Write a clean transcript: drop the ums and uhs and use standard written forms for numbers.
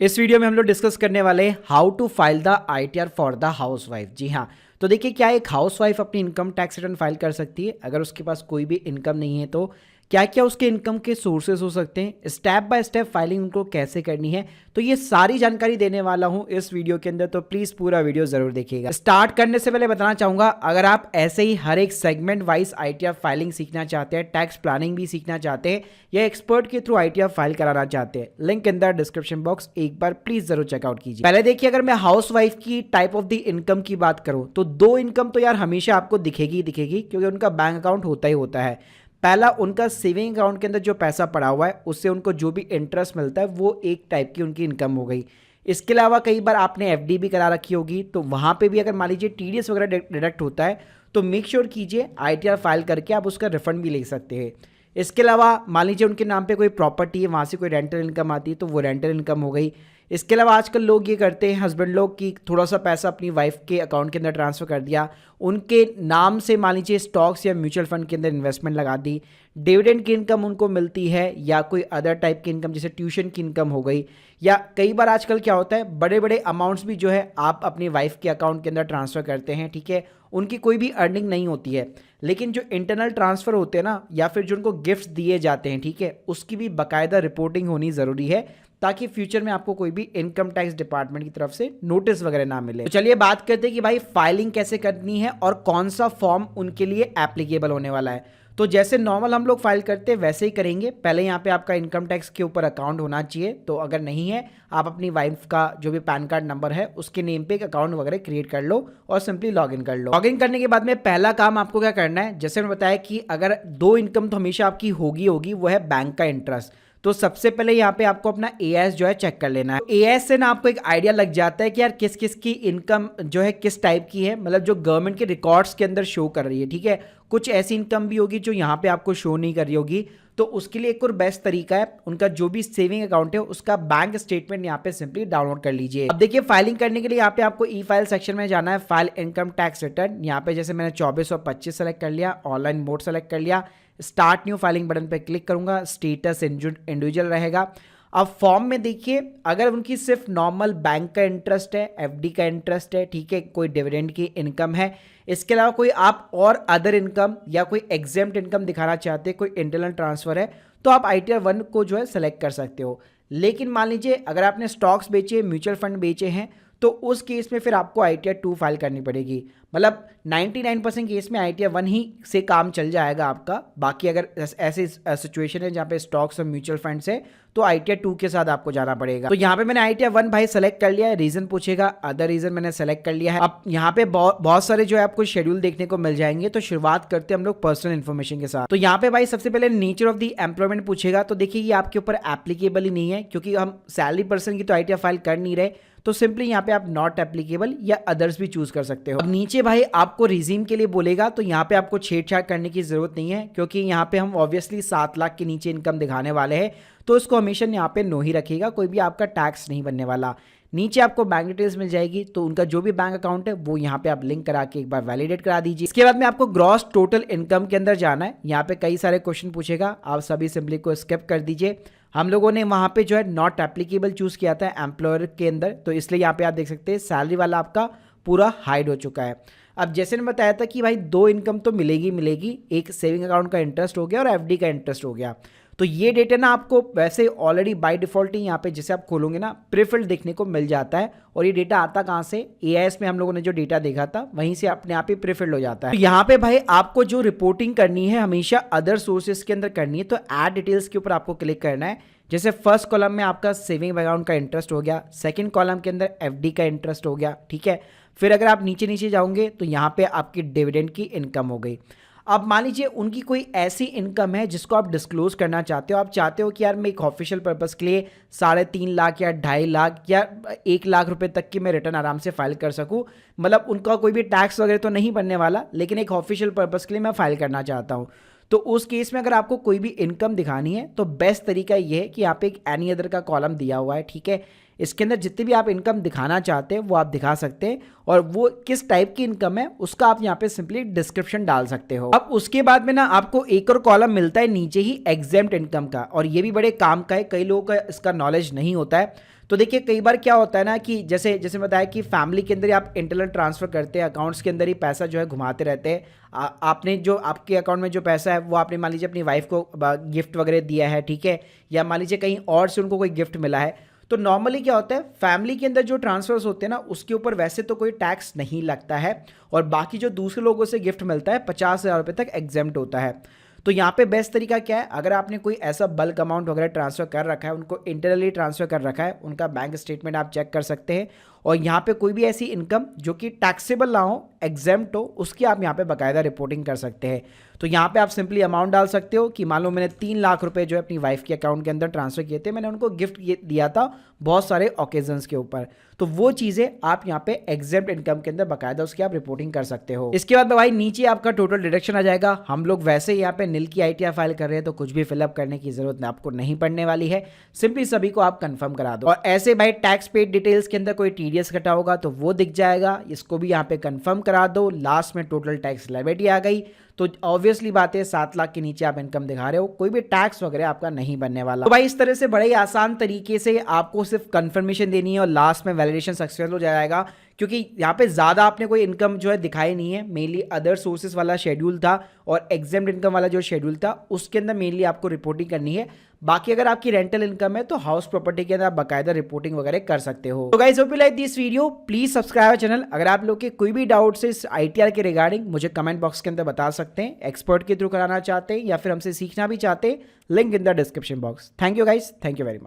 इस वीडियो में हम लोग डिस्कस करने वाले हैं how to file the ITR for the housewife. जी हाँ, तो देखिए क्या एक हाउसवाइफ अपनी इनकम टैक्स रिटर्न फाइल कर सकती है अगर उसके पास कोई भी इनकम नहीं है। तो क्या क्या उसके इनकम के सोर्सेज हो सकते हैं, स्टेप बाय स्टेप फाइलिंग उनको कैसे करनी है, तो ये सारी जानकारी देने वाला हूं इस वीडियो के अंदर। तो प्लीज पूरा वीडियो जरूर देखिएगा। स्टार्ट करने से पहले बताना चाहूंगा, अगर आप ऐसे ही हर एक सेगमेंट वाइज आईटीआर फाइलिंग सीखना चाहते हैं, टैक्स प्लानिंग भी सीखना चाहते हैं या एक्सपर्ट के थ्रू आईटीआर फाइल कराना चाहते हैं, link in the description box, एक बार प्लीज जरूर चेकआउट कीजिए। पहले देखिए, अगर मैं हाउस वाइफ की टाइप ऑफ द इनकम की बात करूं तो दो इनकम तो यार हमेशा आपको दिखेगी दिखेगी, क्योंकि उनका बैंक अकाउंट होता ही होता है। पहला, उनका सेविंग अकाउंट के अंदर जो पैसा पड़ा हुआ है उससे उनको जो भी इंटरेस्ट मिलता है वो एक टाइप की उनकी इनकम हो गई। इसके अलावा कई बार आपने एफडी भी करा रखी होगी, तो वहाँ पे भी अगर मान लीजिए टीडीएस वगैरह डिडक्ट होता है तो मेक श्योर कीजिए आईटीआर फाइल करके आप उसका रिफंड भी ले सकते हैं। इसके अलावा मान लीजिए उनके नाम पे कोई प्रॉपर्टी है, वहाँ से कोई रेंटल इनकम आती है तो वो रेंटल इनकम हो गई। इसके अलावा आजकल लोग ये करते हैं, हस्बैंड लोग, कि थोड़ा सा पैसा अपनी वाइफ के अकाउंट के अंदर ट्रांसफ़र कर दिया, उनके नाम से मान लीजिए स्टॉक्स या म्यूचुअल फंड के अंदर इन्वेस्टमेंट लगा दी, डिविडेंड की इनकम उनको मिलती है, या कोई अदर टाइप की इनकम जैसे ट्यूशन की इनकम हो गई। या कई बार आजकल क्या होता है, बड़े बड़े अमाउंट्स भी जो है आप अपनी वाइफ के अकाउंट के अंदर ट्रांसफ़र करते हैं, ठीक है, उनकी कोई भी अर्निंग नहीं होती है, लेकिन जो इंटरनल ट्रांसफ़र होते हैं ना, या फिर जो उनको गिफ्ट्स दिए जाते हैं, ठीक है, उसकी भी बाकायदा रिपोर्टिंग होनी ज़रूरी है, ताकि फ्यूचर में आपको कोई भी इनकम टैक्स डिपार्टमेंट की तरफ से नोटिस वगैरह ना मिले। तो चलिए बात करते हैं कि भाई फाइलिंग कैसे करनी है और कौन सा फॉर्म उनके लिए एप्लीकेबल होने वाला है। तो जैसे नॉर्मल हम लोग फाइल करते हैं वैसे ही करेंगे। पहले यहाँ पे आपका इनकम टैक्स के ऊपर अकाउंट होना चाहिए, तो अगर नहीं है आप अपनी वाइफ का जो भी पैन कार्ड नंबर है उसके नेम पे एक अकाउंट वगैरह क्रिएट कर लो और सिंपली लॉगिन कर लो। लॉगिन करने के बाद में पहला काम आपको क्या करना है, जैसे मैंने बताया कि अगर दो इनकम तो हमेशा आपकी होगी वो है बैंक का इंटरेस्ट। तो सबसे पहले यहाँ पे आपको अपना एएस जो है चेक कर लेना है। एएस से ना आपको एक आइडिया लग जाता है कि यार किस किस की इनकम जो है किस टाइप की है, मतलब जो गवर्नमेंट के रिकॉर्ड्स के अंदर शो कर रही है, ठीक है। कुछ ऐसी इनकम भी होगी जो यहाँ पे आपको शो नहीं कर रही होगी, तो उसके लिए एक और बेस्ट तरीका है, उनका जो भी सेविंग अकाउंट है उसका बैंक स्टेटमेंट यहाँ पे सिंपली डाउनलोड कर लीजिए। अब देखिए फाइलिंग करने के लिए यहाँ पे आपको ई फाइल सेक्शन में जाना है, फाइल इनकम टैक्स रिटर्न। यहाँ पे जैसे मैंने 24 और 25 सेलेक्ट कर लिया, ऑनलाइन मोड सेलेक्ट कर लिया, स्टार्ट न्यू फाइलिंग बटन पे क्लिक करूंगा, स्टेटस इंडिविजुअल रहेगा। अब फॉर्म में देखिए, अगर उनकी सिर्फ नॉर्मल बैंक का इंटरेस्ट है, एफडी का इंटरेस्ट है, ठीक है, कोई डिविडेंड की इनकम है, इसके अलावा कोई आप और अदर इनकम या कोई एग्जेम्प्ट इनकम दिखाना चाहते हैं, कोई इंटरनल ट्रांसफर है, तो आप आईटीआर 1 को जो है सेलेक्ट कर सकते हो। लेकिन मान लीजिए अगर आपने स्टॉक्स बेचे, म्यूचुअल फंड बेचे हैं, तो उस केस में फिर आपको आईटीआर 2 फाइल करनी पड़ेगी। मतलब 99% केस में आईटीआर 1 ही से काम चल जाएगा आपका। बाकी अगर ऐसे सिचुएशन है जहाँ पे स्टॉक्स और म्यूचुअल फंड्स है तो आईटीआर 2 के साथ आपको जाना पड़ेगा। तो यहाँ पे मैंने आईटीआर 1 भाई सेलेक्ट कर लिया है, रीजन पूछेगा, अदर रीजन मैंने सेलेक्ट कर लिया है। अब यहाँ पे बहुत सारे जो है आपको शेड्यूल देखने को मिल जाएंगे। तो शुरुआत करते हैं हम लोग पर्सनल इन्फॉर्मेशन के साथ। तो यहाँ पे भाई सबसे पहले नेचर ऑफ द एम्प्लॉयमेंट पूछेगा, तो देखिए ये आपके ऊपर एप्लीकेबल ही नहीं है, क्योंकि हम सैलरी पर्सन की तो आईटीआर फाइल कर नहीं रहे, तो सिंपली यहाँ पे आप नॉट एप्लीकेबल या अदर्स भी चूज कर सकते हो। अब नीचे भाई आपको रिज्यूम के लिए बोलेगा, तो यहाँ पे आपको छेड़छाड़ करने की जरूरत नहीं है, क्योंकि यहाँ पे हम ऑब्वियसली 7 लाख के नीचे इनकम दिखाने वाले हैं, तो इसको हमेशा यहाँ पे नो ही रखिएगा, कोई भी आपका टैक्स नहीं बनने वाला। नीचे आपको बैंक डिटेल्स मिल जाएगी, तो उनका जो भी बैंक अकाउंट है वो यहाँ पे आप लिंक करा के एक बार वैलिडेट करा दीजिए। इसके बाद में आपको ग्रॉस टोटल इनकम के अंदर जाना है। यहाँ पे कई सारे क्वेश्चन पूछेगा, आप सभी सिंपली को स्किप कर दीजिए। हम लोगों ने वहाँ पे जो है नॉट एप्लीकेबल चूज किया था एम्प्लॉयर के अंदर, तो इसलिए यहाँ पे आप देख सकते हैं सैलरी वाला आपका पूरा हाइड हो चुका है। अब जैसे मैंने बताया था कि भाई दो इनकम तो मिलेगी, एक सेविंग अकाउंट का इंटरेस्ट हो गया और एफडी का इंटरेस्ट हो गया। तो ये डेटा ना आपको वैसे ऑलरेडी बाय डिफॉल्ट ही यहाँ पे जैसे आप खोलोगे ना प्रीफिल्ड देखने को मिल जाता है। और ये डेटा आता कहाँ से, एआईएस में हम लोगों ने जो डेटा देखा था वहीं से अपने आप ही प्रीफिल्ड हो जाता है। तो यहाँ पे भाई आपको जो रिपोर्टिंग करनी है हमेशा अदर सोर्सेज के अंदर करनी है, तो ऐड डिटेल्स के ऊपर आपको क्लिक करना है। जैसे फर्स्ट कॉलम में आपका सेविंग अकाउंट का इंटरेस्ट हो गया, सेकंड कॉलम के अंदर एफडी का इंटरेस्ट हो गया, ठीक है। फिर अगर आप नीचे नीचे जाओगे तो यहाँ पे आपकी डिविडेंड की इनकम हो गई। अब मान लीजिए उनकी कोई ऐसी इनकम है जिसको आप डिस्क्लोज करना चाहते हो, आप चाहते हो कि यार मैं एक ऑफिशियल पर्पस के लिए 3.5 लाख या 2.5 लाख या 1 लाख रुपए तक की मैं रिटर्न आराम से फाइल कर सकूं, मतलब उनका कोई भी टैक्स वगैरह तो नहीं बनने वाला, लेकिन एक ऑफिशियल पर्पस के लिए मैं फाइल करना चाहता हूं। तो उस केस में अगर आपको कोई भी इनकम दिखानी है तो बेस्ट तरीका ये है कि यहाँ पे एक एनी अदर का कॉलम दिया हुआ है, ठीक है। इसके अंदर जितनी भी आप इनकम दिखाना चाहते हैं वो आप दिखा सकते हैं, और वो किस टाइप की इनकम है उसका आप यहाँ पे सिंपली डिस्क्रिप्शन डाल सकते हो। अब उसके बाद में ना आपको एक और कॉलम मिलता है नीचे ही एग्जेम्प्ट इनकम का, और ये भी बड़े काम का है, कई लोगों का इसका नॉलेज नहीं होता है। तो देखिए कई बार क्या होता है ना कि जैसे जैसे बताया कि फैमिली के अंदर ही आप इंटरनल ट्रांसफ़र करते हैं, अकाउंट्स के अंदर ही पैसा जो है घुमाते रहते हैं। आपने जो आपके अकाउंट में जो पैसा है वो आपने मान लीजिए अपनी वाइफ को गिफ्ट वगैरह दिया है, ठीक है, या मान लीजिए कहीं और से उनको कोई गिफ्ट मिला है। तो नॉर्मली क्या होता है, फैमिली के अंदर जो ट्रांसफर्स होते हैं ना उसके ऊपर वैसे तो कोई टैक्स नहीं लगता है, और बाकी जो दूसरे लोगों से गिफ्ट मिलता है 50,000 रुपये तक एग्जेम्प्ट होता है। तो यहाँ पे बेस्ट तरीका क्या है, अगर आपने कोई ऐसा बल्क अमाउंट वगैरह ट्रांसफ़र कर रखा है, उनको इंटरनली ट्रांसफ़र कर रखा है, उनका बैंक स्टेटमेंट आप चेक कर सकते हैं, और यहाँ पे कोई भी ऐसी इनकम जो कि टैक्सेबल ना हो, एग्जेम्प्ट हो, उसकी आप यहाँ पे बाकायदा रिपोर्टिंग कर सकते हैं। तो यहाँ पे आप सिंपली अमाउंट डाल सकते हो कि मान लो मैंने 3 लाख रुपए जो है अपनी वाइफ के अकाउंट के अंदर ट्रांसफ़र किए थे, मैंने उनको गिफ्ट दिया था बहुत सारे ओकेजन्स के ऊपर, तो वो चीज़ें आप यहाँ पे एग्जेम्प्ट इनकम के अंदर बाकायदा उसकी आप रिपोर्टिंग कर सकते हो। इसके बाद भाई नीचे आपका टोटल डिडक्शन आ जाएगा। हम लोग वैसे यहाँ पे नील की ITR फाइल कर रहे हैं तो कुछ भी फिलअप करने की जरूरत आपको नहीं पड़ने वाली है, सिंपली सभी को आप कंफर्म करा दो। और ऐसे भाई टैक्स पेड डिटेल्स के अंदर कोई TDS कटा होगा तो वो दिख जाएगा, इसको भी यहाँ पे कंफर्म करा दो। लास्ट में टोटल टैक्स लायबिलिटी आ गई, तो ऑब्वियसली बात है 7 लाख के नीचे आप इनकम दिखा रहे हो, कोई भी टैक्स वगैरह आपका नहीं बनने वाला। तो भाई इस तरह से बड़े ही आसान तरीके से आपको सिर्फ कंफर्मेशन देनी है और लास्ट में वैलिडेशन सक्सेसफुल हो जाएगा, क्योंकि यहाँ पे ज़्यादा आपने कोई इनकम जो है दिखाई नहीं है। मेनली अदर सोर्सेज वाला शेड्यूल था और एग्जेम्प्ट इनकम वाला जो शेड्यूल था उसके अंदर मेनली आपको रिपोर्टिंग करनी है। बाकी अगर आपकी रेंटल इनकम है तो हाउस प्रॉपर्टी के अंदर आप बाकायदा रिपोर्टिंग वगैरह कर सकते हो। तो guys hope you like this video, please subscribe channel. अगर आप लोग के कोई भी डाउट्स है इस ITR के रिगार्डिंग मुझे कमेंट बॉक्स के अंदर बता सकते हैं, एक्सपर्ट के थ्रू कराना चाहते हैं या फिर हमसे सीखना भी चाहते हैं, link in the description box. Thank you guys, thank you very much.